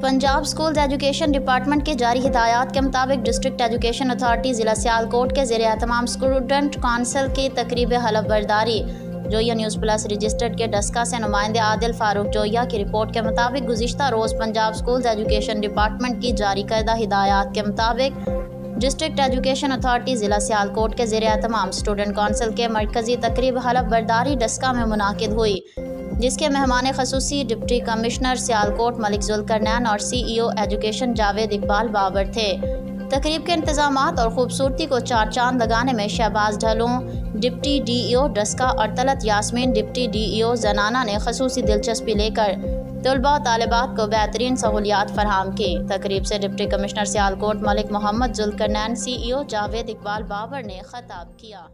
Punjab schools education department की जारी हिदायत के मुताबिक डिस्ट्रिक्ट एजुकेशन अथॉरिटी ज़िला सियालकोट के ज़ेरे एहतमाम स्टूडेंट काउंसिल की तकरीब हलफ बर्दारी जोया न्यूज़ प्लस रजिस्टर्ड के डस्का से नुमाइंदे आदिल फारूक जोया की रिपोर्ट के मुताबिक गुज़िश्ता रोज़ पंजाब स्कूल्स एजुकेशन डिपार्टमेंट की जारी करदा हिदायत के मुताबिक डिस्ट्रिक्ट एजुकेशन अथॉरिटी ज़िला सियालकोट के ज़ेरे एहतमाम स्टूडेंट काउंसिल के मरकज़ी तकरीब हलफ बर्दारी डस्का में मुनाकिद हुई, जिसके मेहमान खसूसी डिप्टी कमिश्नर सियालकोट मलिक जुल्करनैन और CEO एजुकेशन जावेद इकबाल बाबर थे। तकरीब के इंतजामात और खूबसूरती को चार चांद लगाने में शहबाज ढलों, डिप्टी DEO डस्का और तलत यास्मीन डिप्टी DEO जनाना ने खसूसी दिलचस्पी लेकर तलबा और तालिबात को बेहतरीन सहूलियात फराहम की। तकरीब से deputy commissioner Sialkot Malik Mohammad Zulqarnain CEO Javed Iqbal Babar ने खिताब किया।